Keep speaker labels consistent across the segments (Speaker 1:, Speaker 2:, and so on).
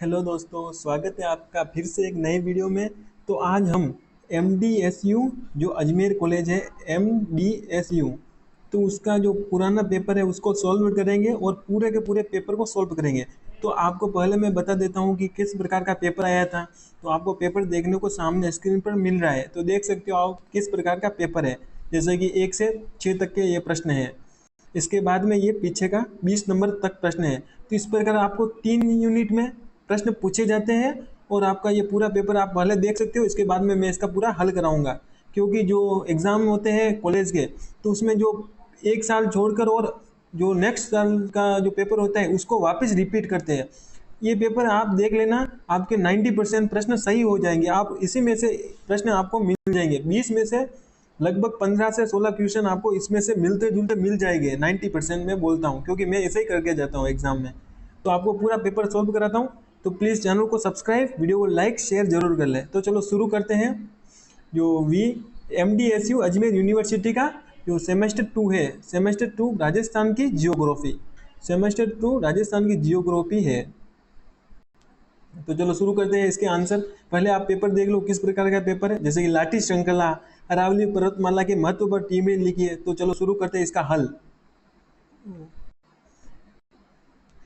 Speaker 1: Hello दोस्तों, स्वागत है आपका फिर से एक नए वीडियो में। तो आज हम MDSU जो अजमेर कॉलेज है, MDSU, तो उसका जो पुराना पेपर है उसको सॉल्व करेंगे और पूरे के पूरे पेपर को सॉल्व करेंगे। तो आपको पहले मैं बता देता हूँ कि किस प्रकार का पेपर आया था। तो आपको पेपर देखने को सामने स्क्रीन पर मिल रहा है, तो देख सकते हो आप किस प्रकार का पेपर है। जैसे कि 1 से 6 तक के ये प्रश्न है। इसके बाद में ये पीछे का 20 नंबर तक प्रश्न है। तो इस प्रकार आपको 3 यूनिट में प्रश्न पूछे जाते हैं और आपका ये पूरा पेपर आप पहले देख सकते हो। इसके बाद में मैं इसका पूरा हल कराऊंगा, क्योंकि जो एग्ज़ाम होते हैं कॉलेज के, तो उसमें जो एक साल छोड़कर और जो नेक्स्ट साल का जो पेपर होता है उसको वापस रिपीट करते हैं। ये पेपर आप देख लेना, आपके 90% प्रश्न सही हो जाएंगे। आप इसी में से प्रश्न आपको मिल जाएंगे। 20 में से लगभग 15 से 16 क्वेश्चन आपको इसमें से मिलते जुलते मिल जाएंगे। 90% मैं बोलता हूँ, क्योंकि मैं ऐसे ही करके जाता हूँ एग्जाम में। तो आपको पूरा पेपर सॉल्व कराता हूँ। तो प्लीज़ चैनल को सब्सक्राइब, वीडियो को लाइक शेयर जरूर कर लें। तो चलो शुरू करते हैं। जो MDSU अजमेर यूनिवर्सिटी का जो सेमेस्टर 2 है, सेमेस्टर 2 राजस्थान की जियोग्राफी, सेमेस्टर 2 राजस्थान की जियोग्राफी है। तो चलो शुरू करते हैं इसके आंसर। पहले आप पेपर देख लो किस प्रकार का पेपर है। जैसे कि लाठी श्रृंखला, अरावली पर्वतमाला के महत्व पर टिप्पणी लिखी है। तो चलो शुरू करते हैं इसका हल।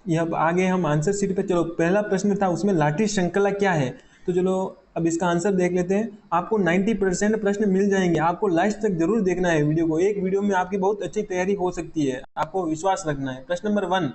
Speaker 1: ये अब आगे हम आंसर शीट पे, चलो पहला प्रश्न था उसमें लाठी श्रृंखला क्या है। तो चलो अब इसका आंसर देख लेते हैं। आपको 90% प्रश्न मिल जाएंगे। आपको लास्ट तक जरूर देखना है वीडियो को। एक वीडियो में आपकी बहुत अच्छी तैयारी हो सकती है, आपको विश्वास रखना है। प्रश्न नंबर 1,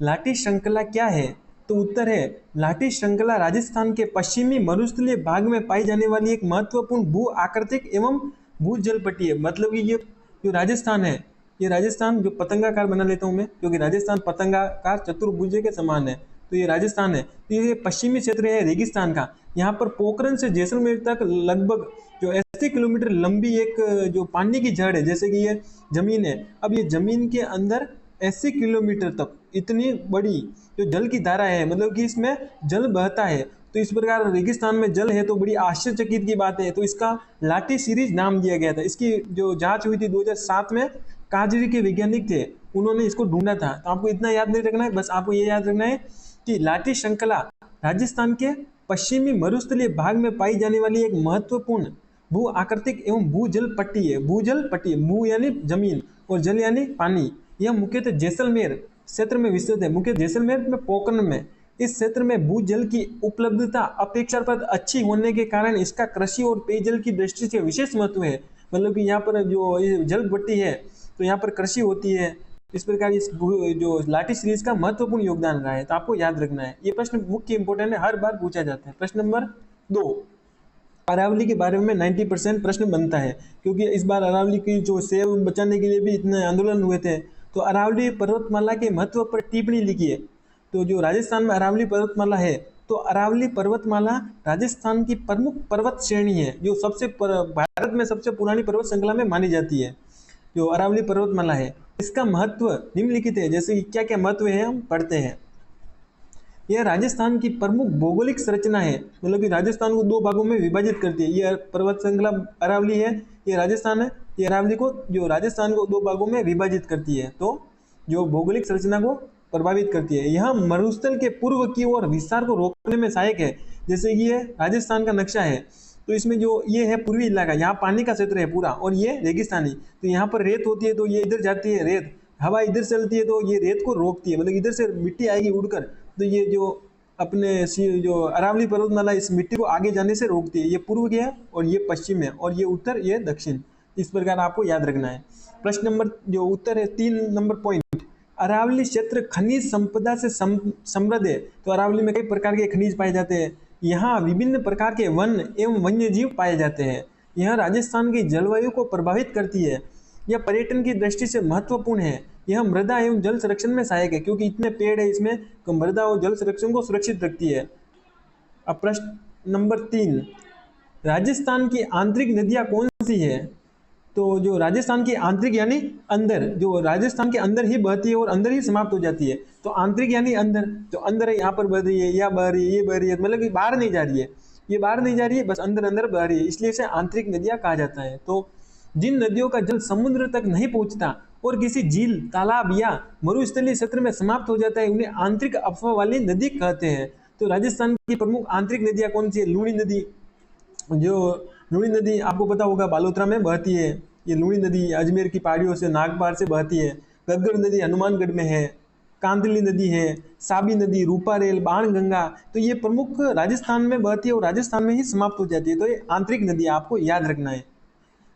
Speaker 1: लाठी श्रृंखला क्या है। तो उत्तर है, लाठी श्रृंखला राजस्थान के पश्चिमी मरुस्थलीय भाग में पाई जाने वाली एक महत्वपूर्ण भू आकृतिक एवं भू जलपट्टी है। मतलब कि ये जो राजस्थान है, ये राजस्थान जो पतंगाकार बना लेता हूँ मैं, क्योंकि राजस्थान पतंगाकार चतुर्भुज के समान है। तो ये राजस्थान है। तो ये पश्चिमी क्षेत्र है रेगिस्तान का। यहाँ पर पोखरण से जैसलमेर तक लगभग जो 80 किलोमीटर लंबी एक जो पानी की जड़ है, जैसे कि ये जमीन है। अब ये जमीन के अंदर 80 किलोमीटर तक इतनी बड़ी जो जल की धारा है, मतलब कि इसमें जल बहता है। तो इस प्रकार रेगिस्तान में जल है तो बड़ी आश्चर्यचकित की बात है। तो इसका लाठी सीरीज नाम दिया गया था। इसकी जो जांच हुई थी 2007 में, काजरी के वैज्ञानिक थे, उन्होंने इसको ढूंढा था। तो आपको इतना याद नहीं रखना है, बस आपको ये याद रखना है कि लाठी श्रृंखला राजस्थान के पश्चिमी मरुस्थलीय भाग में पाई जाने वाली एक महत्वपूर्ण भू आकृतिक एवं भूजल पट्टी है। भूजल पट्टी, भू यानी जमीन और जल यानी पानी। यह मुख्यतः जैसलमेर क्षेत्र में विस्तृत है। मुख्य जैसलमेर में पोखरण में इस क्षेत्र में भूजल की उपलब्धता अपेक्षाकृत अच्छी होने के कारण इसका कृषि और पेयजल की दृष्टि से विशेष महत्व है। मतलब कि यहाँ पर जो जल भट्टी है तो यहाँ पर कृषि होती है। इस प्रकार इस जो लाठी सीरीज का महत्वपूर्ण योगदान रहा है। तो आपको याद रखना है, ये प्रश्न मुख्य इंपोर्टेंट है, हर बार पूछा जाता है। प्रश्न नंबर 2, अरावली के बारे में 90% प्रश्न बनता है, क्योंकि इस बार अरावली की जो सेव बचाने के लिए भी इतने आंदोलन हुए थे। तो अरावली पर्वतमाला के महत्व पर टिप्पणी लिखी है। तो जो राजस्थान में अरावली पर्वतमाला है, तो अरावली पर्वतमाला राजस्थान की प्रमुख पर्वत श्रेणी है, जो भारत में सबसे पुरानी पर्वत श्रृंखला में मानी जाती है। जो अरावली पर्वतमाला है, इसका महत्व निम्नलिखित है। जैसे क्या क्या महत्व है हम पढ़ते हैं। यह राजस्थान की प्रमुख भौगोलिक संरचना है, मतलब कि राजस्थान को 2 भागों में विभाजित करती है। यह पर्वत श्रृंखला अरावली है, ये राजस्थान है। ये अरावली को, जो राजस्थान को 2 भागों में विभाजित करती है, तो जो भौगोलिक संरचना को प्रभावित करती है। यह मरुस्थल के पूर्व की ओर विस्तार को रोकने में सहायक है। जैसे कि ये राजस्थान का नक्शा है, तो इसमें जो ये है पूर्वी इलाका, यहाँ पानी का क्षेत्र है पूरा, और ये रेगिस्तानी। तो यहाँ पर रेत होती है, तो ये इधर जाती है रेत, हवा इधर चलती है तो ये रेत को रोकती है, मतलब इधर से मिट्टी आएगी उड़कर। तो ये जो अपने जो अरावली पर्वतमाला इस मिट्टी को आगे जाने से रोकती है। ये पूर्व गया और ये पश्चिम है, और ये उत्तर, ये दक्षिण। इस प्रकार आपको याद रखना है। प्रश्न नंबर जो उत्तर है 3 नंबर पॉइंट, अरावली क्षेत्र खनिज संपदा से समृद्ध है। तो अरावली में कई प्रकार के खनिज पाए जाते हैं। यहाँ विभिन्न प्रकार के वन एवं वन्य जीव पाए जाते हैं। यह राजस्थान की जलवायु को प्रभावित करती है। यह पर्यटन की दृष्टि से महत्वपूर्ण है। यह मृदा एवं जल संरक्षण में सहायक है, क्योंकि इतने पेड़ है इसमें, तो मृदा और जल संरक्षण को सुरक्षित रखती है। अब प्रश्न नंबर 3, राजस्थान की आंतरिक नदियां कौन सी है। तो जो राजस्थान की आंतरिक यानी अंदर, जो राजस्थान के अंदर ही बहती है और अंदर ही समाप्त हो जाती है। तो आंतरिक यानी अंदर, तो अंदर है, यहाँ पर बह रही है, या बह रही है, ये बह रही है, मतलब कि बाहर नहीं जा रही है, ये बाहर नहीं जा रही है, बस अंदर अंदर बह रही है, इसलिए इसे आंतरिक नदियां कहा जाता है। तो जिन नदियों का जल समुद्र तक नहीं पहुंचता और किसी झील, तालाब या मरुस्थलीय क्षेत्र में समाप्त हो जाता है, उन्हें आंतरिक अफवाह वाली नदी कहते हैं। तो राजस्थान की प्रमुख आंतरिक नदियां कौन सी है? लूणी नदी, जो लूणी नदी आपको पता होगा बालोतरा में बहती है। ये लूणी नदी अजमेर की पहाड़ियों से नागपार से बहती है। गग्गर नदी हनुमानगढ़ में है। कांदली नदी है, साबी नदी, रूपारेल, बाणगंगा, तो ये प्रमुख राजस्थान में बहती है और राजस्थान में ही समाप्त हो जाती है। तो ये आंतरिक नदी आपको याद रखना है।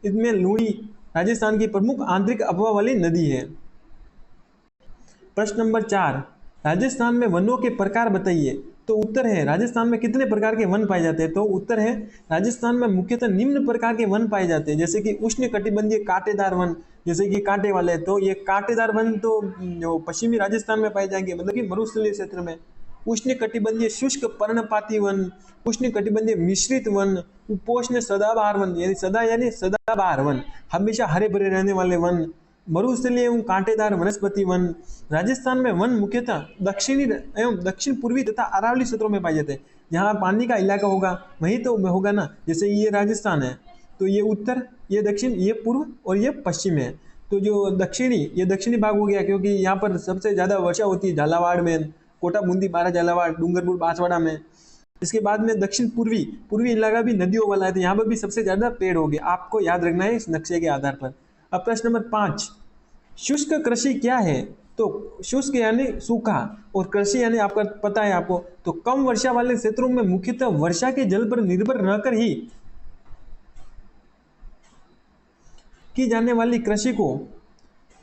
Speaker 1: इसमें लूणी राजस्थान की प्रमुख आंतरिक अफवाह वाली नदी है। प्रश्न नंबर 4, राजस्थान में वनों के प्रकार बताइए। तो उत्तर है राजस्थान में कितने प्रकार के वन पाए जाते हैं? तो उत्तर है राजस्थान में मुख्यतः निम्न प्रकार के वन पाए जाते हैं, जैसे कि उष्ण कटिबंधीय कांटेदार वन, जैसे कि कांटे वाले। तो ये कांटेदार वन तो जो पश्चिमी राजस्थान में पाए जाएंगे, मतलब कि मरुस्थलीय क्षेत्र में। उष्ण कटिबंधीय शुष्क पर्णपाती वन, उष्ण कटिबंधीय मिश्रित वन, उपोष्ण सदाबहार वन, यानी सदाबहार वन, हमेशा हरे भरे रहने वाले वन, मरुस्थलीय एवं कांटेदार वनस्पति वन। राजस्थान में वन मुख्यतः दक्षिणी एवं दक्षिण पूर्वी तथा अरावली क्षेत्रों में पाए जाते हैं। जहाँ पानी का इलाका होगा वहीं तो होगा ना, जैसे ये राजस्थान है तो ये उत्तर, ये दक्षिण, ये पूर्व और ये पश्चिम है। तो जो दक्षिणी, ये दक्षिणी भाग हो गया, क्योंकि यहाँ पर सबसे ज़्यादा वर्षा होती है झालावाड़ में, कोटा बूंदी बारा झालावाड़, डूंगरपुर बांसवाड़ा में। इसके बाद में दक्षिण पूर्वी पूर्वी इलाका भी नदियों वाला है, तो यहाँ पर भी सबसे ज़्यादा पेड़ हो गए, आपको याद रखना है इस नक्शे के आधार पर। अब प्रश्न नंबर 5, शुष्क कृषि क्या है? तो शुष्क यानी सूखा और कृषि यानी आपका पता है आपको, तो कम वर्षा वाले क्षेत्रों में मुख्यतः वर्षा के जल पर निर्भर रहकर ही की जाने वाली कृषि को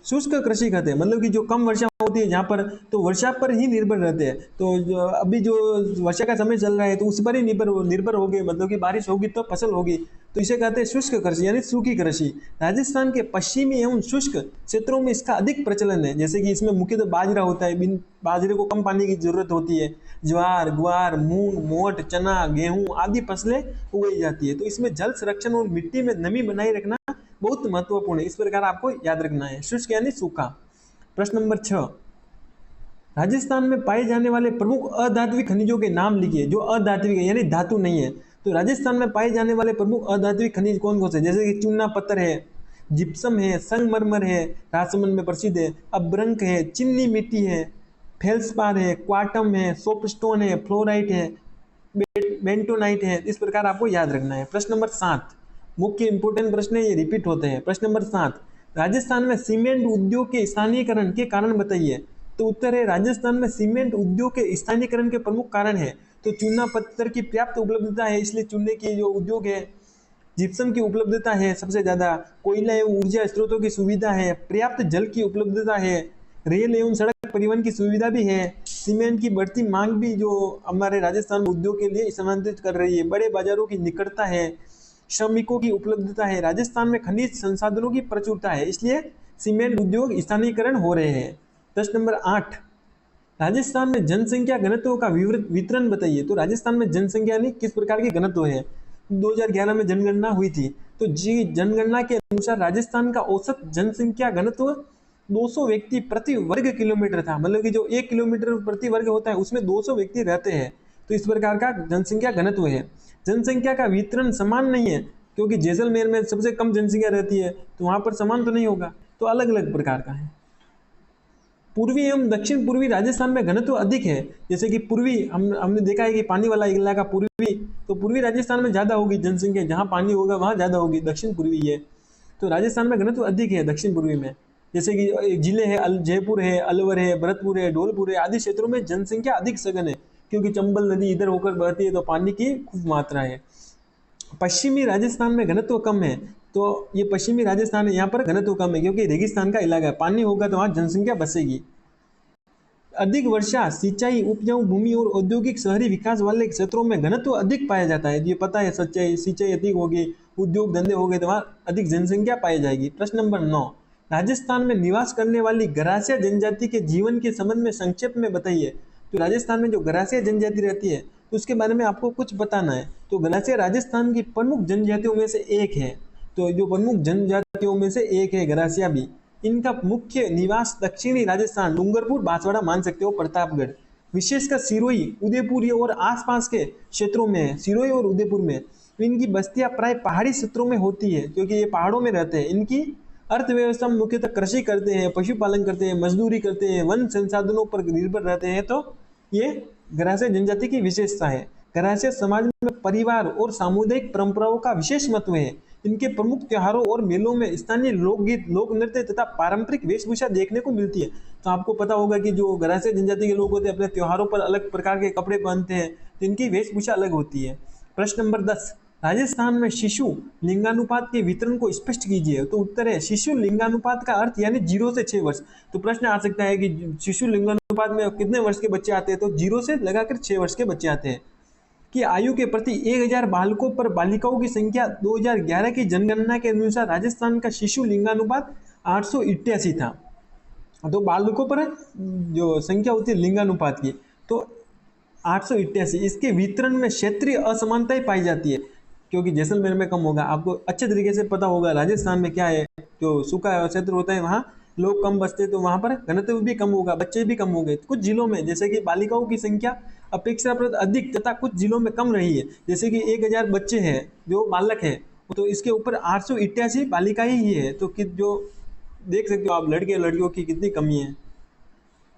Speaker 1: शुष्क कृषि कहते हैं। मतलब कि जो कम वर्षा होती है जहाँ पर, तो वर्षा पर ही निर्भर रहते हैं। तो अभी जो वर्षा का समय चल रहा है तो उस पर ही निर्भर हो गए, मतलब कि बारिश होगी तो फसल होगी, तो इसे कहते हैं शुष्क कृषि यानी सूखी कृषि। राजस्थान के पश्चिमी एवं शुष्क क्षेत्रों में इसका अधिक प्रचलन है, जैसे कि इसमें मुख्यतः बाजरा होता है, बाजरे को कम पानी की जरूरत होती है। ज्वार, ग्वार, मूंग, मोठ, चना, गेहूं आदि फसलें उगाई जाती है। तो इसमें जल संरक्षण और मिट्टी में नमी बनाए रखना बहुत महत्वपूर्ण है। इस प्रकार आपको याद रखना है, शुष्क यानी सूखा। प्रश्न नंबर 6, राजस्थान में पाए जाने वाले प्रमुख अधात्विक खनिजों के नाम लिखिए, जो अधात्विक है यानी धातु नहीं है। तो राजस्थान में पाए जाने वाले प्रमुख अधात्विक खनिज कौन कौन से? जैसे कि चूना पत्थर है, जिप्सम है, संगमरमर है, राजसमंद में प्रसिद्ध है, अब्रंक है, चिन्नी मिट्टी है, फेल्सपार है, क्वार्टम है, सोपस्टोन है, फ्लोराइट है, बेंटोनाइट है। इस प्रकार आपको याद रखना है। प्रश्न नंबर 7, मुख्य इंपोर्टेंट प्रश्न है, ये रिपीट होते हैं। प्रश्न नंबर 7, राजस्थान में सीमेंट उद्योग के स्थानीयकरण के कारण बताइए। तो उत्तर है राजस्थान में सीमेंट उद्योग के स्थानीयकरण के प्रमुख कारण है तो चूना पत्थर की पर्याप्त उपलब्धता है, इसलिए चूने की जो उद्योग है, जिप्सम की उपलब्धता है सबसे ज्यादा, कोयला एवं ऊर्जा स्रोतों की सुविधा है, पर्याप्त जल की उपलब्धता है, रेल एवं सड़क परिवहन की सुविधा भी है, सीमेंट की बढ़ती मांग भी जो हमारे राजस्थान उद्योग के लिए स्थानांतरित कर रही है, बड़े बाजारों की निकटता है, श्रमिकों की उपलब्धता है, राजस्थान में खनिज संसाधनों की प्रचुरता है, इसलिए सीमेंट उद्योग स्थानीयकरण हो रहे हैं। प्रश्न नंबर 8, राजस्थान में जनसंख्या घनत्व का वितरण बताइए। तो राजस्थान में जनसंख्या यानी किस प्रकार की घनत्व है? 2011 में जनगणना हुई थी, तो जी जनगणना के अनुसार राजस्थान का औसत जनसंख्या घनत्व 200 व्यक्ति प्रति वर्ग किलोमीटर था। मतलब कि जो 1 किलोमीटर प्रति वर्ग होता है उसमें 200 व्यक्ति रहते हैं, तो इस प्रकार का जनसंख्या घनत्व है। जनसंख्या का वितरण समान नहीं है, क्योंकि जैसलमेर में सबसे कम जनसंख्या रहती है, तो वहां पर समान तो नहीं होगा, तो अलग अलग प्रकार का है। पूर्वी एवं दक्षिण पूर्वी राजस्थान में घनत्व अधिक है, जैसे कि पूर्वी हमने देखा है कि पानी वाला इलाका पूर्वी, तो पूर्वी राजस्थान में ज्यादा होगी जनसंख्या, जहां पानी होगा वहां ज्यादा होगी, दक्षिण पूर्वी है। तो राजस्थान में घनत्व अधिक है दक्षिण पूर्वी में, जैसे कि जिले है जयपुर है, अलवर है, भरतपुर है, धौलपुर है आदि क्षेत्रों में जनसंख्या अधिक सघन है, क्योंकि चंबल नदी इधर होकर बहती है तो पानी की खूब मात्रा है। पश्चिमी राजस्थान में घनत्व कम है, तो ये पश्चिमी राजस्थान है, यहाँ पर घनत्व कम है क्योंकि रेगिस्तान का इलाका है, पानी होगा तो वहाँ जनसंख्या बसेगी। अधिक वर्षा, सिंचाई, उपजाऊ भूमि और औद्योगिक शहरी विकास वाले क्षेत्रों में घनत्व अधिक पाया जाता है, ये पता है। सच्चाई, सिंचाई अधिक होगी, उद्योग धंधे हो गए तो वहाँ अधिक जनसंख्या पाई जाएगी। प्रश्न नंबर 9, राजस्थान में निवास करने वाली गरासिया जनजाति के जीवन के संबंध में संक्षेप में बताइए। तो राजस्थान में जो गरासिया जनजाति रहती है तो उसके बारे में आपको कुछ बताना है। तो गरासिया राजस्थान की प्रमुख जनजातियों में से एक है, तो जो प्रमुख जनजातियों में से एक है गरासिया भी। इनका मुख्य निवास दक्षिणी राजस्थान, डूंगरपुर, बांसवाड़ा मान सकते हो, प्रतापगढ़, विशेषकर सिरोही, उदयपुर और आसपास के क्षेत्रों में है, सिरोही और उदयपुर में। इनकी बस्तियां प्राय पहाड़ी क्षेत्रों में होती है, क्योंकि ये पहाड़ों में रहते हैं। इनकी अर्थव्यवस्था मुख्यतः कृषि करते हैं, पशुपालन करते हैं, मजदूरी करते हैं, वन संसाधनों पर निर्भर रहते हैं, तो ये गरासिया जनजाति की विशेषता है। गरासिया समाज में परिवार और सामुदायिक परंपराओं का विशेष महत्व है। इनके प्रमुख त्योहारों और मेलों में स्थानीय लोकगीत, लोक नृत्य तथा पारंपरिक वेशभूषा देखने को मिलती है। तो आपको पता होगा कि जो गरासिया जनजाति के लोग होते हैं अपने त्योहारों पर अलग प्रकार के कपड़े पहनते हैं, तो इनकी वेशभूषा अलग होती है। प्रश्न नंबर 10, राजस्थान में शिशु लिंगानुपात के वितरण को स्पष्ट कीजिए। तो उत्तर है शिशु लिंगानुपात का अर्थ यानी 0 से 6 वर्ष। तो प्रश्न आ सकता है कि शिशु लिंगानुपात में कितने वर्ष के बच्चे आते हैं, तो 0 से लगाकर 6 वर्ष के बच्चे आते हैं। कि आयु के प्रति 1000 बालकों पर बालिकाओं की संख्या 2011 की जनगणना के अनुसार राजस्थान का शिशु लिंगानुपात 888 था। तो बालकों पर जो संख्या होती है लिंगानुपात की, तो 888। इसके वितरण में क्षेत्रीय असमानताएं पाई जाती है, क्योंकि जैसलमेर में कम होगा। आपको अच्छे तरीके से पता होगा राजस्थान में क्या है, जो सूखा क्षेत्र होता है वहाँ लोग कम बसते हैं, तो वहाँ पर घनत्व भी कम होगा, बच्चे भी कम होंगे। कुछ जिलों में जैसे कि बालिकाओं की संख्या अपेक्षाकृत अधिक तथा कुछ जिलों में कम रही है, जैसे कि 1000 बच्चे हैं जो बालक है, तो इसके ऊपर 888 बालिकाएं ही है। तो कि जो देख सकते हो आप लड़के लड़कियों की कितनी कमी है।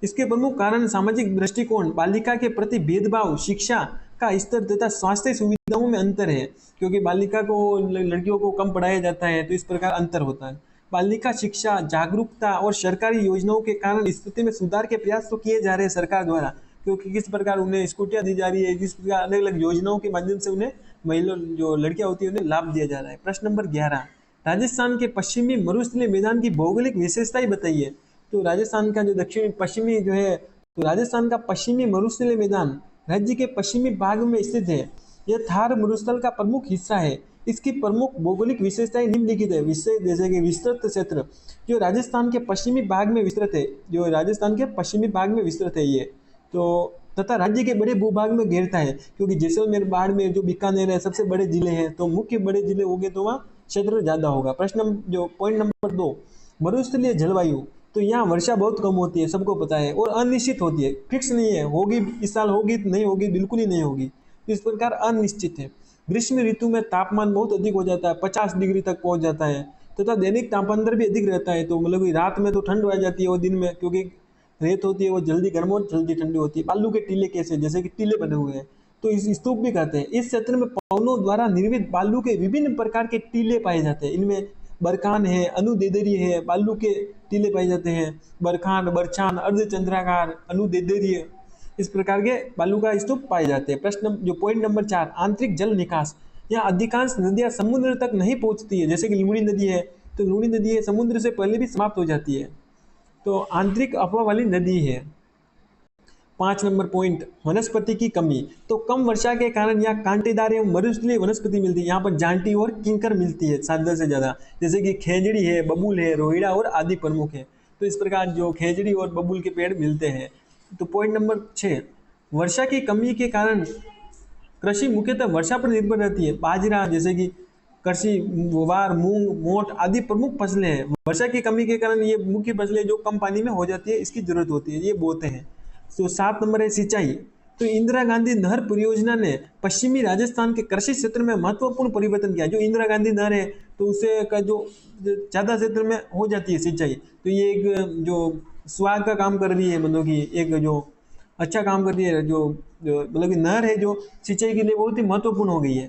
Speaker 1: इसके प्रमुख कारण सामाजिक दृष्टिकोण, बालिका के प्रति भेदभाव, शिक्षा का स्तर तथा स्वास्थ्य सुविधाओं में अंतर है, क्योंकि बालिका को लड़कियों को कम पढ़ाया जाता है, तो इस प्रकार अंतर होता है। बालिका शिक्षा, जागरूकता और सरकारी योजनाओं के कारण स्थिति में सुधार के प्रयास तो किए जा रहे हैं सरकार द्वारा, क्योंकि किस प्रकार उन्हें स्कूटियाँ दी जा रही है, जिस प्रकार अलग अलग योजनाओं के माध्यम से उन्हें महिला जो लड़कियां होती है उन्हें लाभ दिया जा रहा है। प्रश्न नंबर 11, राजस्थान के पश्चिमी मरुस्थलीय मैदान की भौगोलिक विशेषताएं बताइए। तो राजस्थान का जो दक्षिणी पश्चिमी जो है, तो राजस्थान का पश्चिमी मरुस्थलीय मैदान राज्य के पश्चिमी भाग में स्थित है। यह थार मरुस्थल का प्रमुख हिस्सा है। इसकी प्रमुख भौगोलिक विशेषताएं निम्नलिखित है। जैसे कि विस्तृत क्षेत्र जो राजस्थान के पश्चिमी भाग में विस्तृत है, जो राजस्थान के पश्चिमी भाग में विस्तृत है ये, तो तथा राज्य के बड़े भूभाग में घेरता है, क्योंकि जैसलमेर, बाड़मेर, जो बीकानेर है सबसे बड़े जिले हैं, तो मुख्य बड़े जिले हो गए तो वहाँ क्षेत्र ज्यादा होगा। प्रश्न जो पॉइंट नंबर 2, मरुस्थलीय जलवायु। तो यहाँ वर्षा बहुत कम होती है, सबको पता है, और अनिश्चित होती है, फिक्स नहीं है, होगी इस साल होगी नहीं होगी, बिल्कुल ही नहीं होगी, तो इस प्रकार अनिश्चित है। ग्रीष्म ऋतु में तापमान बहुत अधिक हो जाता है, 50 डिग्री तक पहुंच जाता है, तथा दैनिक तापांतर भी अधिक रहता है। तो मतलब रात में तो ठंड आ जाती है, वो दिन में क्योंकि रेत होती है वो जल्दी गर्म और जल्दी ठंडी होती है। बालू के टीले कैसे, जैसे कि टीले बने हुए हैं, तो इस स्तूप भी कहते हैं। इस क्षेत्र में पवनों द्वारा निर्मित बालू के विभिन्न प्रकार के टीले पाए जाते हैं। इनमें बरखान है, अनुदेदरी है, बालू के टीले पाए जाते हैं, बरखान, बरछान, अर्धचंद्राकार, अनुदेदरीय, इस प्रकार के बालू का स्तूप पाए जाते हैं। प्रश्न जो पॉइंट नंबर 4, आंतरिक जल निकास। यहाँ अधिकांश नदियां समुद्र तक नहीं पहुंचती है, जैसे कि लुणी नदी है, तो लुणी नदी है समुद्र से पहले भी समाप्त हो जाती है, तो आंतरिक अफवाह वाली नदी है। 5 नंबर पॉइंट, वनस्पति की कमी। तो कम वर्षा के कारण यहाँ कांटेदार एवं मरुस्थलीय वनस्पति मिलती है। यहाँ पर जांटी और किंकर मिलती है ज्यादा से ज्यादा, जैसे कि खेजड़ी है, बबूल है, रोहिड़ा और आदि प्रमुख है। तो इस प्रकार जो खेजड़ी और बबूल के पेड़ मिलते हैं। तो पॉइंट नंबर 6, वर्षा की कमी के कारण कृषि मुख्यतः वर्षा पर निर्भर रहती है। बाजरा, जैसे कि कृषि, गुवार, मूंग, मोठ आदि प्रमुख फसलें हैं। वर्षा की कमी के कारण ये मुख्य फसलें जो कम पानी में हो जाती है, इसकी जरूरत होती है, ये बोते हैं। तो 7 नंबर है सिंचाई। तो इंदिरा गांधी नहर परियोजना ने पश्चिमी राजस्थान के कृषि क्षेत्र में महत्वपूर्ण परिवर्तन किया। जो इंदिरा गांधी नहर है, तो उससे का जो ज्यादा क्षेत्र में हो जाती है सिंचाई, तो ये एक जो स्वाद का काम कर रही है, मतलब कि एक जो अच्छा काम कर रही है, जो मतलब कि नहर है जो सिंचाई के लिए बहुत ही महत्वपूर्ण हो गई है।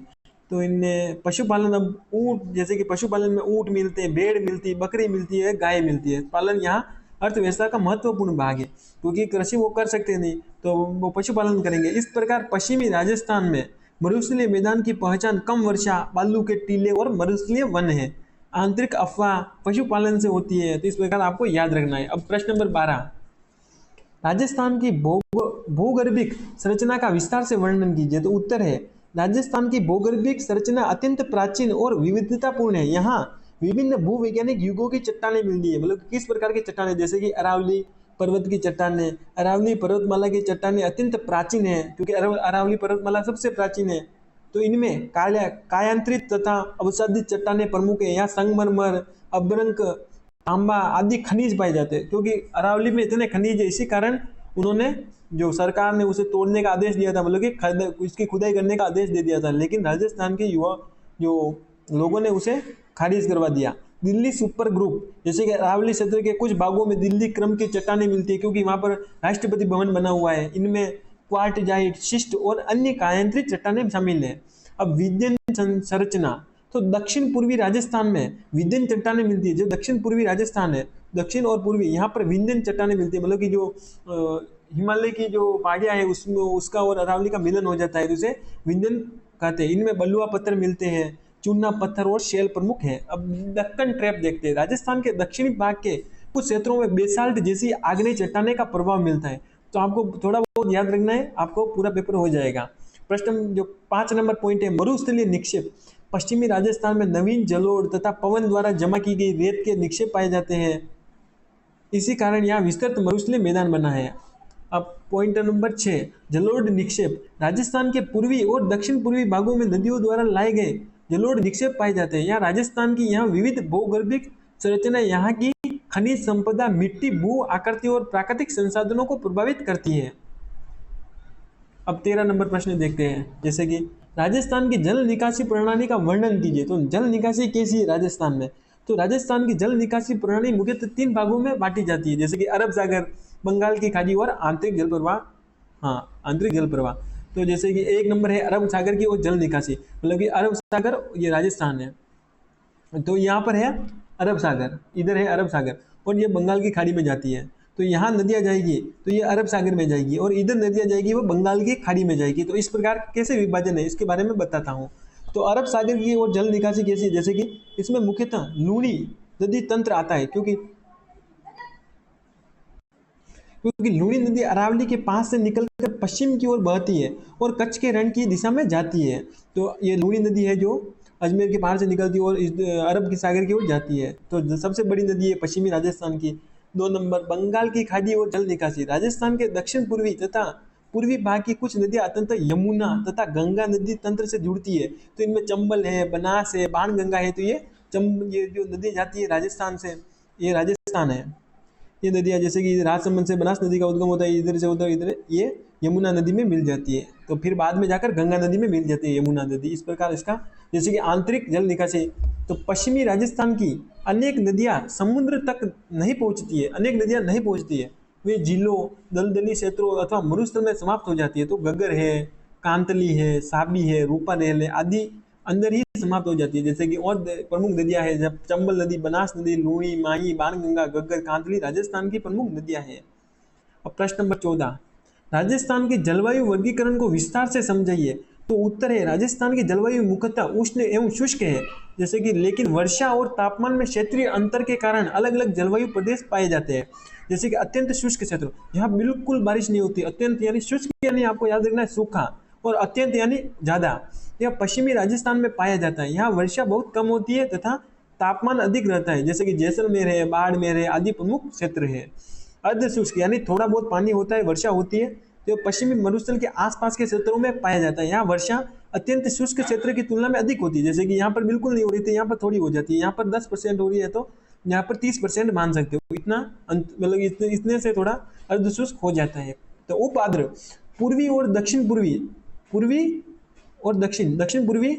Speaker 1: तो इनमें पशुपालन, अब ऊँट, जैसे कि पशुपालन में ऊँट मिलते हैं, भेड़ मिलती है, बकरी मिलती है, गाय मिलती है। पालन यहाँ अर्थव्यवस्था का महत्वपूर्ण भाग है, क्योंकि कृषि वो कर सकते नहीं, तो वो पशुपालन करेंगे। इस प्रकार पश्चिमी राजस्थान में मरुस्थलीय मैदान की पहचान कम वर्षा, बालू के टीले और मरुस्थलीय वन है। आंतरिक अफवाह पशुपालन से होती है, तो इस प्रकार आपको याद रखना है। अब प्रश्न नंबर 12, राजस्थान की भूगर्भिक संरचना का विस्तार से वर्णन कीजिए। तो उत्तर है राजस्थान की भूगर्भिक संरचना अत्यंत प्राचीन और विविधतापूर्ण है। यहाँ विभिन्न भूवैज्ञानिक युगों की चट्टानें मिलती है। मतलब किस प्रकार की चट्टानें, जैसे कि अरावली पर्वत की चट्टानें, अरावली पर्वतमाला की चट्टानें अत्यंत प्राचीन है, क्योंकि अरावली पर्वतमाला सबसे प्राचीन है। तो इनमें कायांतरित तथा अवसादित चट्टानें प्रमुख है। यहाँ संगमरमर, अभ्रंक, तांबा आदि खनिज पाए जाते हैं, क्योंकि अरावली में इतने खनिज है, इसी कारण उन्होंने जो सरकार ने उसे तोड़ने का आदेश दिया था, मतलब कि उसकी खुदाई करने का आदेश दे दिया था, लेकिन राजस्थान के युवा जो लोगों ने उसे खारिज करवा दिया। दिल्ली सुपर ग्रुप, जैसे कि अरावली क्षेत्र के कुछ भागों में दिल्ली क्रम की चट्टानें मिलती है, क्योंकि वहां पर राष्ट्रपति भवन बना हुआ है। इनमें क्वार्टजाइट, शिस्ट और अन्य कायांतरित चट्टानें शामिल है। अब विद्यन संरचना, तो दक्षिण पूर्वी राजस्थान में विद्यन चट्टानें मिलती है। जो दक्षिण पूर्वी राजस्थान है, दक्षिण और पूर्वी, यहाँ पर विंध्यन चट्टानें मिलती है, मतलब कि जो हिमालय की जो पहाड़ियाँ है उसमें उसका और अरावली का मिलन हो जाता है, तो उसे विंध्यन कहते हैं। इनमें बलुआ पत्थर मिलते हैं, चूना पत्थर और शेल प्रमुख है। अब दक्कन ट्रैप देखते हैं। राजस्थान के दक्षिणी भाग के कुछ क्षेत्रों में बेसाल्ट जैसी आग्नेय चट्टाने का प्रभाव मिलता है। तो आपको थोड़ा बहुत याद रखना है, आपको पूरा पेपर हो जाएगा। प्रश्न जो 5 नंबर पॉइंट है, मरुस्थलीय निक्षेप। पश्चिमी राजस्थान में नवीन जलोढ़ तथा पवन द्वारा जमा की गई रेत के निक्षेप पाए जाते हैं। इसी कारण यहाँ विस्तृत मरुस्थलीय मैदान बना है। अब पॉइंट नंबर 6, जलोढ़ निक्षेप। राजस्थान के पूर्वी और दक्षिण पूर्वी भागों में नदियों द्वारा लाए गए जलोढ़ निक्षेप पाए जाते हैं। यहाँ राजस्थान की यहाँ विविध भौगोलिक संरचना यहाँ की खनिज संपदा, मिट्टी, भू आकृति और प्राकृतिक संसाधनों को प्रभावित करती है। अब 13 नंबर प्रश्न देखते हैं, जैसे कि राजस्थान की जल निकासी प्रणाली का वर्णन कीजिए। तो जल निकासी कैसी है राजस्थान में? तो राजस्थान की जल निकासी प्रणाली मुख्यतः 3 भागों में बांटी जाती है, जैसे कि अरब सागर, बंगाल की खाड़ी और आंतरिक जल प्रवाह। हाँ, आंतरिक जल प्रवाह। तो जैसे कि 1 नंबर है अरब सागर की और जल निकासी, मतलब कि अरब सागर ये राजस्थान है, तो यहाँ पर है अरब सागर, इधर है अरब सागर, और ये बंगाल की खाड़ी में जाती है। तो यहाँ नदियाँ जाएगी तो ये अरब सागर में जाएगी, और इधर नदियाँ जाएगी वो बंगाल की खाड़ी में जाएगी। तो इस प्रकार कैसे विभाजन है इसके बारे में बताता हूँ। तो अरब सागर की और जल निकासी कैसी है, जैसे कि इसमें मुख्यतः लूणी नदी तंत्र आता है, क्योंकि लूणी नदी अरावली के पास से निकलकर पश्चिम की ओर बहती है और कच्छ के रण की दिशा में जाती है। तो ये लूणी नदी है जो अजमेर के पहाड़ से निकलती है और अरब की सागर की ओर जाती है। तो सबसे बड़ी नदी है पश्चिमी राजस्थान की। 2 नंबर, बंगाल की खाड़ी और जल निकासी। राजस्थान के दक्षिण पूर्वी तथा पूर्वी भाग की कुछ नदियां अंततः यमुना तथा गंगा नदी तंत्र से जुड़ती है। तो इनमें चंबल है, बनास है, बाणगंगा है। तो ये जो नदी जाती है राजस्थान से, ये राजस्थान है। ये नदियाँ जैसे कि राजसमंद से बनास नदी का उद्गम होता है, इधर से उधर, इधर ये यमुना नदी में मिल जाती है, तो फिर बाद में जाकर गंगा नदी में मिल जाती है यमुना नदी। इस प्रकार इसका, जैसे कि आंतरिक जल निकासी, तो पश्चिमी राजस्थान की अनेक नदियाँ समुद्र तक नहीं पहुँचती है, अनेक नदियाँ नहीं पहुँचती है, वे झीलों, दलदली क्षेत्रों अथवा मरुस्थल में समाप्त हो जाती है। तो गगर है, कांतली है, साबी है, रूपारेल है आदि अंदर ही समाप्त हो जाती है। जैसे कि और प्रमुख नदियां हैं, जब चंबल नदी, बनास नदी, लूणी, माही, बाणगंगा, गग्गर, कांतली राजस्थान की प्रमुख नदियां हैं। अब प्रश्न नंबर 14, राजस्थान के जलवायु वर्गीकरण को विस्तार से समझाइए। तो उत्तर है, राजस्थान की जलवायु मुख्यतः उष्ण एवं शुष्क है, जैसे कि, लेकिन वर्षा और तापमान में क्षेत्रीय अंतर के कारण अलग अलग जलवायु प्रदेश पाए जाते हैं। जैसे कि अत्यंत शुष्क क्षेत्र, यहाँ बिल्कुल बारिश नहीं होती। अत्यंत यानी शुष्क यानी आपको याद रखना है सूखा, और अत्यंत यानी ज्यादा, यह पश्चिमी राजस्थान में पाया जाता है। यहाँ वर्षा बहुत कम होती है तथा तापमान अधिक रहता है, जैसे कि जैसलमेर है, बाड़मेर है आदि प्रमुख क्षेत्र है। अर्ध शुष्क यानी थोड़ा बहुत पानी होता है, वर्षा होती है, तो पश्चिमी मरुस्थल के आसपास के क्षेत्रों में पाया जाता है। यहाँ वर्षा अत्यंत शुष्क क्षेत्र की तुलना में अधिक होती है, जैसे कि यहाँ पर बिल्कुल नहीं हो रही थी, यहाँ पर थोड़ी हो जाती है। यहाँ पर 10% हो रही है तो यहाँ पर 30% मान सकते हो, इतना मतलब इतने से थोड़ा अर्ध शुष्क हो जाता है। तो उप आर्द्र, पूर्वी और दक्षिण पूर्वी, पूर्वी और दक्षिण पूर्वी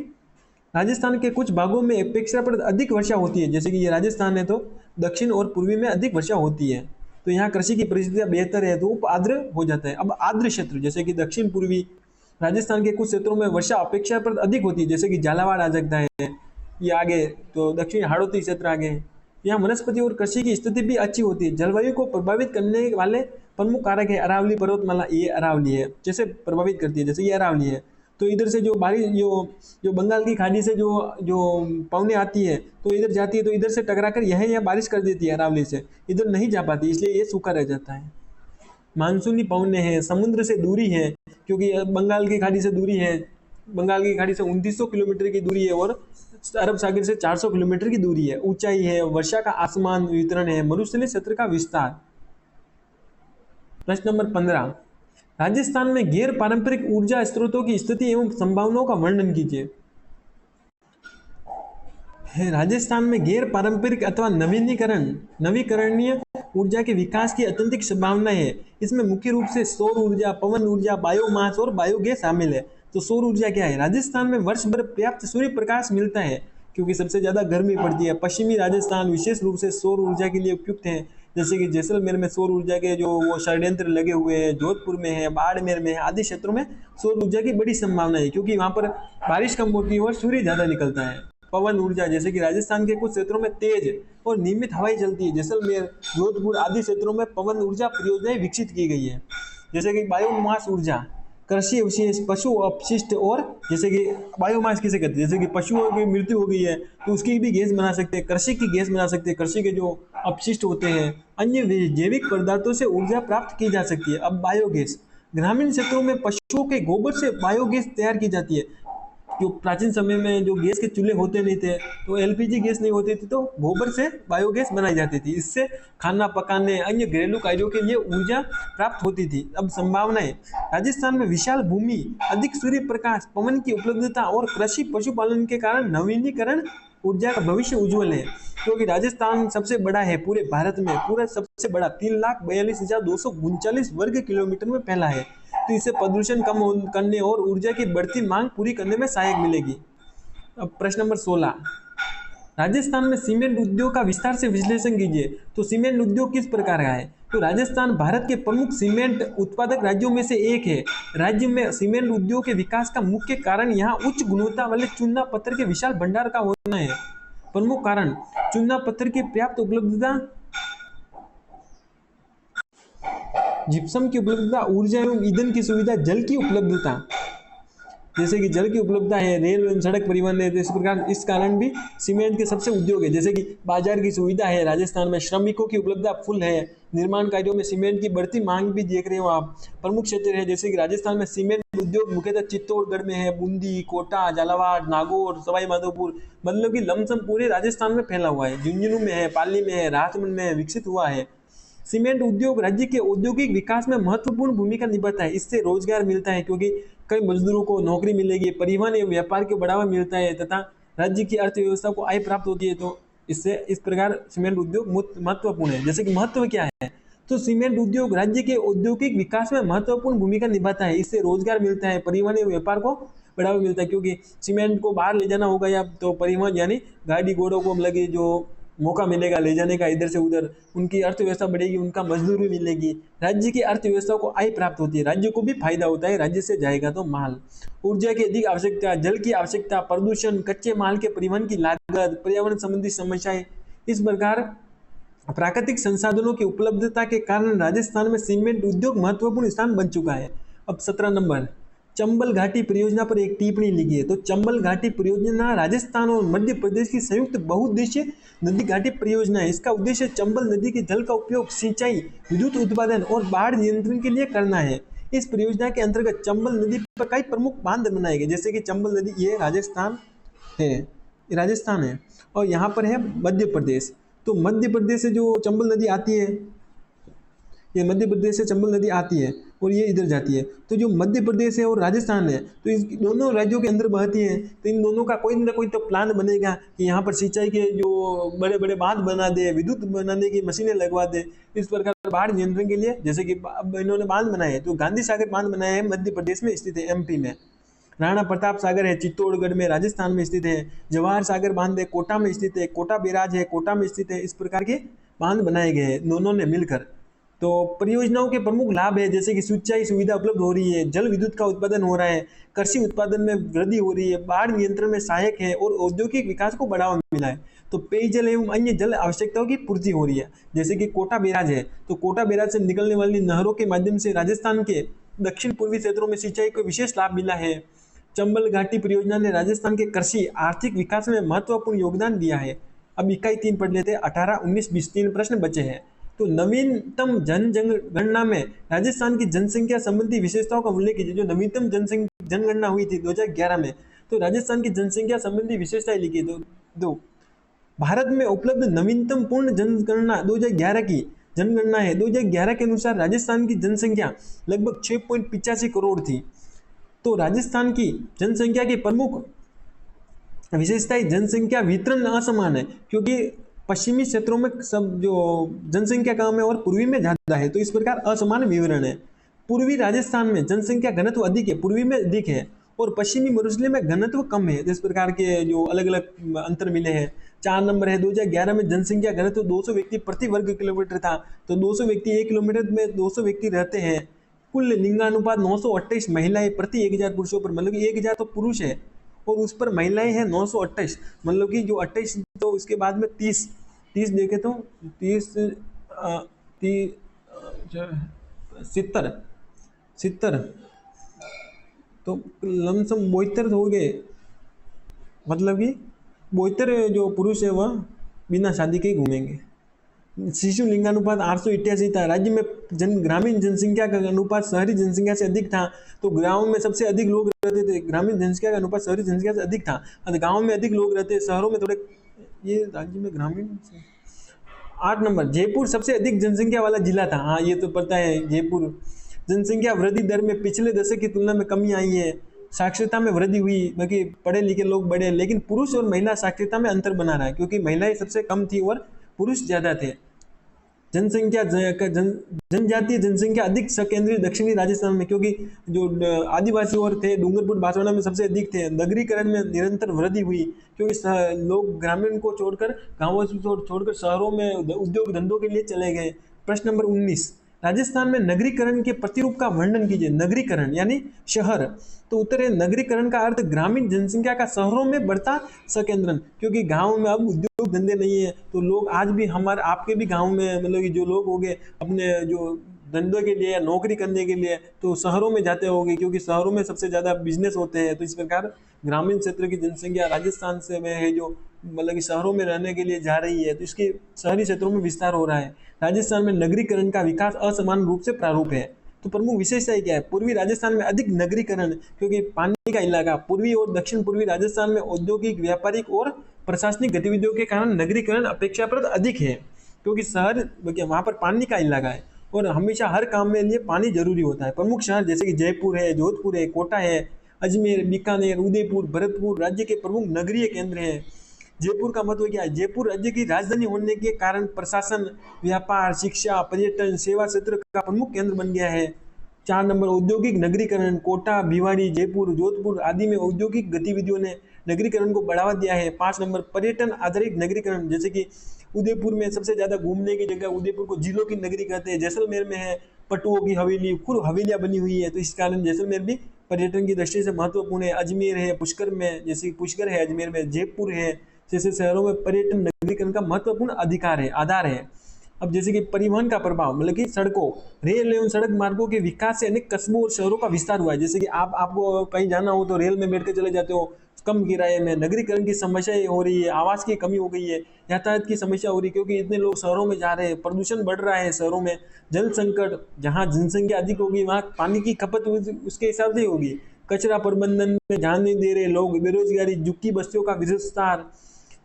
Speaker 1: राजस्थान के कुछ भागों में अपेक्षाकृत अधिक वर्षा होती है, जैसे कि ये राजस्थान है तो दक्षिण और पूर्वी में अधिक वर्षा होती है। तो यहाँ कृषि की परिस्थितियां बेहतर है, तो उप आर्द्र हो जाता है। अब आर्द्र क्षेत्र, जैसे कि दक्षिण पूर्वी राजस्थान के कुछ क्षेत्रों में वर्षा अपेक्षाकृत अधिक होती है, जैसे कि झालावाड़ आ सकता है, ये आगे तो दक्षिण हाड़ौती क्षेत्र आगे। यहाँ वनस्पति और कृषि की स्थिति भी अच्छी होती है। जलवायु को प्रभावित करने वाले प्रमुख कारक है अरावली पर्वतमाला, ये अरावली है, जैसे प्रभावित करती है, जैसे ये अरावली है। तो इधर से जो बारिश जो बंगाल की खाड़ी से जो जो पवनें आती है तो इधर जाती है, तो इधर से टकरा कर यहाँ बारिश कर देती है अरावली से, इधर नहीं जा पाती, इसलिए ये सूखा रह जाता है। मानसूनी पवनें हैं, समुद्र से दूरी है, क्योंकि बंगाल की खाड़ी से दूरी है, बंगाल की खाड़ी से 2900 किलोमीटर की दूरी है और अरब सागर से 400 किलोमीटर की दूरी है। ऊंचाई है, वर्षा का आसमान वितरण है, मरुस्थलीय क्षेत्र का विस्तार। प्रश्न नंबर 15, राजस्थान में गैर पारंपरिक ऊर्जा स्रोतों की स्थिति एवं संभावनाओं का वर्णन कीजिए। राजस्थान में गैर पारंपरिक अथवा नवीकरणीय ऊर्जा के विकास की अत्यंतिक संभावना है। इसमें मुख्य रूप से सौर ऊर्जा, पवन ऊर्जा, बायोमास और बायोगैस शामिल है। तो सौर ऊर्जा क्या है? राजस्थान में वर्ष भर पर्याप्त सूर्य प्रकाश मिलता है, क्योंकि सबसे ज्यादा गर्मी पड़ती है। पश्चिमी राजस्थान विशेष रूप से सौर ऊर्जा के लिए उपयुक्त है। जैसे कि जैसलमेर में सौर ऊर्जा के जो वो षड्यंत्र लगे हुए हैं, जोधपुर में है, बाड़मेर में है, आदि क्षेत्रों में सौर ऊर्जा की बड़ी संभावना है, क्योंकि वहां पर बारिश कम होती है और सूर्य ज्यादा निकलता है। पवन ऊर्जा, जैसे कि राजस्थान के कुछ क्षेत्रों में तेज और नियमित हवाएं चलती है। जैसलमेर, जोधपुर आदि क्षेत्रों में पवन ऊर्जा परियोजनाएं विकसित की गई है। जैसे कि बायोमास ऊर्जा, कृषि अवशेष, पशु अपशिष्ट, और जैसे कि बायोमास किसे कहते हैं, जैसे कि पशुओं की मृत्यु हो गई है तो उसकी भी गैस बना सकते हैं, कृषि की गैस बना सकते हैं, कृषि के जो अपशिष्ट होते हैं, अन्य जैविक पदार्थों से ऊर्जा प्राप्त की जा सकती है। अब बायोगैस, ग्रामीण क्षेत्रों में पशुओं के गोबर से बायोगैस तैयार की जाती है। जो प्राचीन समय में जो गैस के चूल्हे होते नहीं थे, तो एलपीजी गैस नहीं होती थी, तो गोबर से बायोगैस बनाई जाती थी। इससे खाना पकाने, अन्य घरेलू कार्यों के लिए ऊर्जा प्राप्त होती थी। अब संभावनाएं, राजस्थान में विशाल भूमि, अधिक सूर्य प्रकाश, पवन की उपलब्धता और कृषि पशुपालन के कारण नवीनीकरण ऊर्जा का भविष्य उज्जवल है। क्योंकि राजस्थान सबसे बड़ा है पूरे भारत में, पूरा सबसे बड़ा 3,42,239 वर्ग किलोमीटर में फैला है। तो इससे प्रदूषण कम करने और ऊर्जा की बढ़ती मांग पूरी करने में सहायक मिलेगी। अब प्रश्न नंबर 16, राजस्थान में सीमेंट उद्योग का विस्तार से विश्लेषण कीजिए। तो सीमेंट उद्योग किस प्रकार का है? तो राजस्थान भारत के प्रमुख सीमेंट उत्पादक राज्यों में से एक है। राज्य में सीमेंट उद्योग के विकास का मुख्य कारण यहाँ उच्च गुणवत्ता वाले चूना पत्थर के विशाल भंडार का होना है। प्रमुख कारण, चूना पत्थर की पर्याप्त उपलब्धता, जिप्सम की उपलब्धता, ऊर्जा एवं ईंधन की सुविधा, जल की उपलब्धता, जैसे कि जल की उपलब्धता है, रेल एवं सड़क परिवहन है, तो इस प्रकार इस कारण भी सीमेंट के सबसे उद्योग है। जैसे कि बाजार की सुविधा है, राजस्थान में श्रमिकों की उपलब्धता फुल है, निर्माण कार्यों में सीमेंट की बढ़ती मांग भी देख रहे हो आप। प्रमुख क्षेत्र है, जैसे कि राजस्थान में सीमेंट उद्योग मुख्यतः चित्तौड़गढ़ में है, बूंदी, कोटा, झालावाड़, नागौर, सवाई माधोपुर, मतलब कि लमसम पूरे राजस्थान में फैला हुआ है। झुंझुनू में है, पाली में है, राजसमंद में विकसित हुआ है। सीमेंट उद्योग राज्य के औद्योगिक विकास में महत्वपूर्ण भूमिका निभाता है। इससे रोजगार मिलता है, क्योंकि कई मजदूरों को नौकरी मिलेगी, परिवहन एवं व्यापार को बढ़ावा मिलता है, तथा राज्य की अर्थव्यवस्था को आय प्राप्त होती है। तो इससे इस प्रकार सीमेंट उद्योग महत्वपूर्ण है। जैसे कि महत्व क्या है, तो सीमेंट उद्योग राज्य के औद्योगिक विकास में महत्वपूर्ण भूमिका निभाता है। इससे रोजगार मिलता है, परिवहन एवं व्यापार को बढ़ावा मिलता है, क्योंकि सीमेंट को बाहर ले जाना होगा या तो परिवहन यानी गाड़ी घोड़ों को लगे जो मौका मिलेगा ले जाने का इधर से उधर, उनकी अर्थव्यवस्था बढ़ेगी, उनका मजदूरी मिलेगी, राज्य की अर्थव्यवस्था को आय प्राप्त होती है, राज्य को भी फायदा होता है, राज्य से जाएगा तो माल। ऊर्जा की अधिक आवश्यकता, जल की आवश्यकता, प्रदूषण, कच्चे माल के परिवहन की लागत, पर्यावरण संबंधी समस्याएं, इस प्रकार प्राकृतिक संसाधनों की उपलब्धता के कारण राजस्थान में सीमेंट उद्योग महत्वपूर्ण स्थान बन चुका है। अब 17 नंबर, चंबल घाटी परियोजना पर एक टिप्पणी लिखी है। तो चंबल घाटी परियोजना राजस्थान और मध्य प्रदेश की संयुक्त बहुउद्देशीय नदी घाटी परियोजना है। इसका उद्देश्य चंबल नदी के जल का उपयोग सिंचाई, विद्युत उत्पादन और बाढ़ नियंत्रण के लिए करना है। इस परियोजना के अंतर्गत चंबल नदी पर कई प्रमुख बांध बनाए गए, जैसे कि चंबल नदी, ये राजस्थान है, ये राजस्थान है, और यहाँ पर है मध्य प्रदेश। तो मध्य प्रदेश से जो चंबल नदी आती है, ये मध्य प्रदेश से चंबल नदी आती है और ये इधर जाती है। तो जो मध्य प्रदेश है और राजस्थान है, तो इस दोनों राज्यों के अंदर बहती है। तो इन दोनों का कोई ना कोई तो प्लान बनेगा कि यहाँ पर सिंचाई के जो बड़े बड़े बांध बना दे, विद्युत बनाने की मशीनें लगवा दे, इस प्रकार बाढ़ नियंत्रण के लिए। जैसे कि अब इन्होंने बांध बनाए हैं, तो गांधी सागर बांध बनाया है, मध्य प्रदेश में स्थित है, एमपी में। राणा प्रताप सागर है, चित्तौड़गढ़ में, राजस्थान में स्थित है। जवाहर सागर बांध है, कोटा में स्थित है। कोटा बैराज है, कोटा में स्थित है। इस प्रकार के बांध बनाए गए हैं दोनों ने मिलकर। तो परियोजनाओं के प्रमुख लाभ है, जैसे कि सिंचाई सुविधा उपलब्ध हो रही है, जल विद्युत का उत्पादन हो रहा है, कृषि उत्पादन में वृद्धि हो रही है, बाढ़ नियंत्रण में सहायक है और औद्योगिक विकास को बढ़ावा मिला है। तो पेयजल एवं अन्य जल आवश्यकताओं की पूर्ति हो रही है। जैसे कि कोटा बैराज है, तो कोटा बैराज से निकलने वाली नहरों के माध्यम से राजस्थान के दक्षिण पूर्वी क्षेत्रों में सिंचाई को विशेष लाभ मिला है। चंबल घाटी परियोजना ने राजस्थान के कृषि आर्थिक विकास में महत्वपूर्ण योगदान दिया है। अब इकाई 3 पढ़ लेते हैं, 18, 19, 20, 3 प्रश्न बचे हैं। तो नवीनतम जनगणना में राजस्थान की जनसंख्या संबंधी विशेषताओं का उल्लेख कीजिए। जो नवीनतम जनगणना हुई थी 2011 में, तो राजस्थान की जनसंख्या संबंधी विशेषताएं लिखी। दो, भारत में उपलब्ध नवीनतम पूर्ण जनगणना 2011 की जनगणना है। 2011 के अनुसार राजस्थान की जनसंख्या लगभग 6.85 करोड़ थी। तो राजस्थान की जनसंख्या की प्रमुख विशेषताएं, जनसंख्या वितरण असमान है, क्योंकि पश्चिमी क्षेत्रों में सब जो जनसंख्या कम है और पूर्वी में ज्यादा है, तो इस प्रकार असमान विवरण है। पूर्वी राजस्थान में जनसंख्या घनत्व अधिक है, पूर्वी में अधिक है, और पश्चिमी मरुस्थलीय में घनत्व कम है। इस प्रकार के जो अलग अलग अंतर मिले हैं। 4 नंबर है 2011 में जनसंख्या घनत्व 200 व्यक्ति प्रति वर्ग किलोमीटर था। तो 200 व्यक्ति 1 किलोमीटर में 200 व्यक्ति रहते हैं। कुल लिंगानुपात 928 महिलाएं प्रति 1000 पुरुषों पर, मतलब कि 1000 तो पुरुष है और उस पर महिलाएं हैं 928, मतलब कि जो 28 तो उसके बाद में 30 30 देखे तो 30 30 70 70 तो लमसम 72 हो गए, मतलब कि 72 जो पुरुष है वह बिना शादी के ही घूमेंगे। शिशु लिंगानुपात 888 था। राज्य में ग्रामीण जनसंख्या का अनुपात शहरी जनसंख्या से अधिक था। तो गाँव में सबसे अधिक लोग रहते थे, ग्रामीण जनसंख्या का अनुपात शहरी जनसंख्या से अधिक था। गाँव में अधिक लोग रहते, शहरों में थोड़े, ये राज्य में ग्रामीण। 8 नंबर जयपुर सबसे अधिक जनसंख्या वाला जिला था। हाँ ये तो पता है, जयपुर। जनसंख्या वृद्धि दर में पिछले दशक की तुलना में कमी आई है। साक्षरता में वृद्धि हुई, बाकी पढ़े लिखे लोग बढ़े, लेकिन पुरुष और महिला साक्षरता में अंतर बना रहा है, क्योंकि महिलाएं सबसे कम थी और पुरुष ज्यादा थे। जनसंख्या जनजातीय जनसंख्या अधिक सकेंद्रीय दक्षिणी राजस्थान में, क्योंकि जो आदिवासी और थे डूंगरपुर बांसवाड़ा में सबसे अधिक थे। नगरीकरण में निरंतर वृद्धि हुई, क्योंकि लोग ग्रामीण को छोड़कर, गांवों से छोड़कर शहरों में उद्योग धंधों के लिए चले गए। प्रश्न नंबर 19, राजस्थान में नगरीकरण के प्रतिरूप का वर्णन कीजिए। नगरीकरण यानी शहर। तो उत्तर है नगरीकरण का अर्थ ग्रामीण जनसंख्या का शहरों में बढ़ता सकेंद्रन, क्योंकि गांव में अब उद्योग धंधे नहीं है, तो लोग आज भी हमारे आपके भी गांव में, मतलब कि जो लोग होंगे अपने जो धंधों के लिए या नौकरी करने के लिए तो शहरों में जाते होंगे, क्योंकि शहरों में सबसे ज़्यादा बिजनेस होते हैं। तो इस प्रकार ग्रामीण क्षेत्र की जनसंख्या राजस्थान से में है जो, मतलब कि शहरों में रहने के लिए जा रही है, तो इसके शहरी क्षेत्रों में विस्तार हो रहा है। राजस्थान में नगरीकरण का विकास असमान रूप से प्रारूप है। तो प्रमुख विशेषता क्या है? पूर्वी राजस्थान में अधिक नगरीकरण, क्योंकि पानी का इलाका। पूर्वी और दक्षिण पूर्वी राजस्थान में औद्योगिक, व्यापारिक और प्रशासनिक गतिविधियों के कारण नगरीकरण अपेक्षाकृत अधिक है, क्योंकि शहर वहाँ पर पानी का इलाका है और हमेशा हर काम में लिए पानी जरूरी होता है। प्रमुख शहर जैसे कि जयपुर है, जोधपुर है, कोटा है, अजमेर, बीकानेर, उदयपुर, भरतपुर राज्य के प्रमुख नगरीय केंद्र हैं। जयपुर का महत्व क्या है? जयपुर राज्य की राजधानी होने के कारण प्रशासन, व्यापार, शिक्षा, पर्यटन, सेवा क्षेत्र का प्रमुख केंद्र बन गया है। 4 नंबर औद्योगिक नगरीकरण। कोटा, भिवाड़ी, जयपुर, जोधपुर आदि में औद्योगिक गतिविधियों ने नगरीकरण को बढ़ावा दिया है। 5 नंबर पर्यटन आधारित नगरीकरण, जैसे कि उदयपुर में सबसे ज्यादा घूमने की जगह, उदयपुर को जिलों की नगरी कहते हैं। जैसलमेर में है पटुओं की हवेली, खूब हवेलियां बनी हुई है, तो इस कारण जैसलमेर भी पर्यटन की दृष्टि से महत्वपूर्ण है। अजमेर है, पुष्कर में, जैसे पुष्कर है अजमेर में, जयपुर है, जैसे शहरों में पर्यटन नगरीकरण का महत्वपूर्ण अधिकार है, आधार है। अब जैसे कि परिवहन का प्रभाव, मतलब कि सड़कों, रेल एवं सड़क मार्गों के विकास से अनेक कस्बों और शहरों का विस्तार हुआ है। जैसे कि आपको कहीं जाना हो तो रेल में बैठ कर चले जाते हो कम किराए में। नगरीकरण की समस्याएं हो रही है, आवास की कमी हो गई है, यातायात की समस्या हो रही है, क्योंकि इतने लोग शहरों में जा रहे हैं, प्रदूषण बढ़ रहा है शहरों में। जल संकट, जहाँ जनसंख्या अधिक होगी वहाँ पानी की खपत उसके हिसाब से होगी। कचरा प्रबंधन में ध्यान नहीं दे रहे लोग, बेरोजगारी, झुग्गी बस्तियों का विस्तार।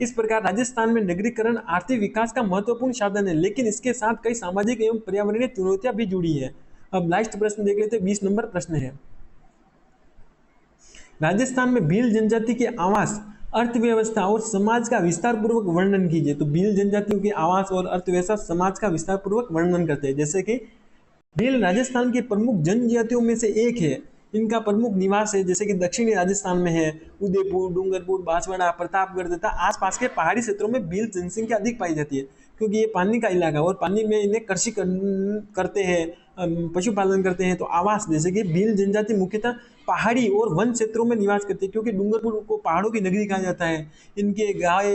Speaker 1: इस प्रकार राजस्थान में नगरीकरण आर्थिक विकास का महत्वपूर्ण साधन है, लेकिन इसके साथ कई सामाजिक एवं पर्यावरणीय चुनौतियां भी जुड़ी है। अब लास्ट प्रश्न देख लेते हैं, 20 नंबर प्रश्न है। राजस्थान में भील जनजाति के आवास, अर्थव्यवस्था और समाज का विस्तार पूर्वक वर्णन कीजिए। तो भील जनजातियों के आवास और अर्थव्यवस्था, समाज का विस्तार पूर्वक वर्णन करते हैं। जैसे कि भील राजस्थान के प्रमुख जनजातियों में से एक है। इनका प्रमुख निवास है जैसे कि दक्षिणी राजस्थान में है, उदयपुर, डूंगरपुर, बांसवाड़ा, प्रतापगढ़ तथा आसपास के पहाड़ी क्षेत्रों में भील जनसंख्या अधिक पाई जाती है, क्योंकि ये पानी का इलाका और पानी में इन्हें कृषि करते हैं, पशुपालन करते हैं। तो आवास, जैसे कि भील जनजाति मुख्यतः पहाड़ी और वन क्षेत्रों में निवास करते हैं, क्योंकि डूंगरपुर को पहाड़ों की नगरी कहा जाता है। इनके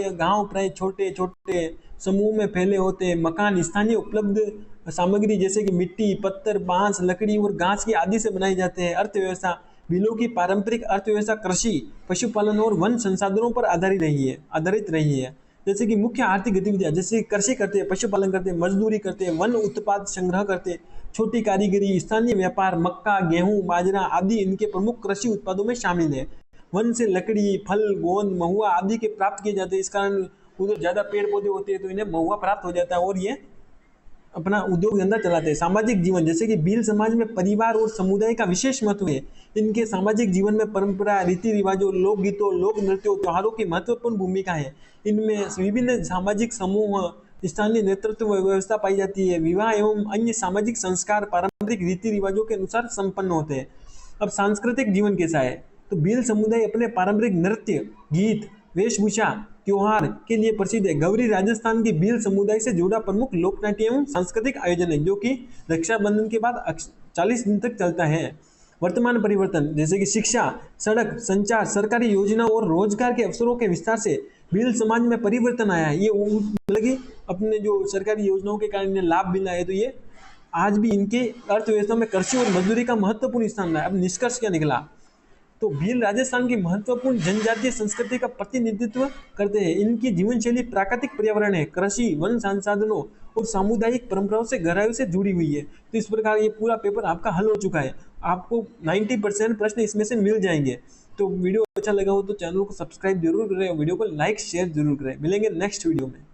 Speaker 1: गांव प्राय छोटे छोटे समूह में फैले होते हैं। मकान स्थानीय उपलब्ध सामग्री जैसे कि मिट्टी, पत्थर, बांस, लकड़ी और घास की आदि से बनाए जाते हैं। अर्थव्यवस्था, भीलों की पारंपरिक अर्थव्यवस्था कृषि, पशुपालन और वन संसाधनों पर आधारित रही है। जैसे कि मुख्य आर्थिक गतिविधियां, जैसे कृषि करते हैं, पशुपालन करते हैं, मजदूरी करते हैं, वन उत्पाद संग्रह करते हैं, छोटी कारीगरी, स्थानीय व्यापार, मक्का, गेहूं, बाजरा आदि इनके प्रमुख कृषि उत्पादों में शामिल है। वन से लकड़ी, फल, गोंद, महुआ आदि के प्राप्त किए जाते हैं। इस कारण उधर ज्यादा पेड़ पौधे होते हैं तो इन्हें महुआ प्राप्त हो जाता है और ये अपना उद्योग धंधा चलाते हैं। सामाजिक जीवन, जैसे कि भील समाज में परिवार और समुदाय का विशेष महत्व है। इनके सामाजिक जीवन में परंपरा, रीति रिवाजों, लोकगीतों, लोक नृत्यों, त्योहारों की महत्वपूर्ण भूमिका है। इनमें विभिन्न सामाजिक समूह, स्थानीय नेतृत्व व्यवस्था पाई जाती है। विवाह एवं अन्य सामाजिक संस्कार पारंपरिक रीति रिवाजों के अनुसार संपन्न होते हैं। अब सांस्कृतिक जीवन कैसा है? तो भील समुदाय अपने पारंपरिक नृत्य, गीत, वेशभूषा, त्योहार के लिए प्रसिद्ध है। गौरी राजस्थान की भील समुदाय से जुड़ा प्रमुख लोकनाट्य एवं सांस्कृतिक आयोजन है, जो कि रक्षाबंधन के बाद 40 दिन तक चलता है। वर्तमान परिवर्तन जैसे कि शिक्षा, सड़क, संचार, सरकारी योजनाओं और रोजगार के अवसरों के विस्तार से भील समाज में परिवर्तन आया है। ये मतलब कि अपने जो सरकारी योजनाओं के कारण इन्हें लाभ मिला है, तो ये आज भी इनके अर्थव्यवस्था में कृषि और मजदूरी का महत्वपूर्ण स्थान रहा है। अब निष्कर्ष क्या निकला? तो भील राजस्थान की महत्वपूर्ण जनजातीय संस्कृति का प्रतिनिधित्व करते हैं। इनकी जीवन शैली प्राकृतिक पर्यावरण है, कृषि, वन संसाधनों और सामुदायिक परंपराओं से गहराई से जुड़ी हुई है। तो इस प्रकार ये पूरा पेपर आपका हल हो चुका है। आपको 90% प्रश्न इसमें से मिल जाएंगे। तो वीडियो अच्छा लगा हो तो चैनल को सब्सक्राइब जरूर करें, वीडियो को लाइक शेयर जरूर करें। मिलेंगे नेक्स्ट वीडियो में।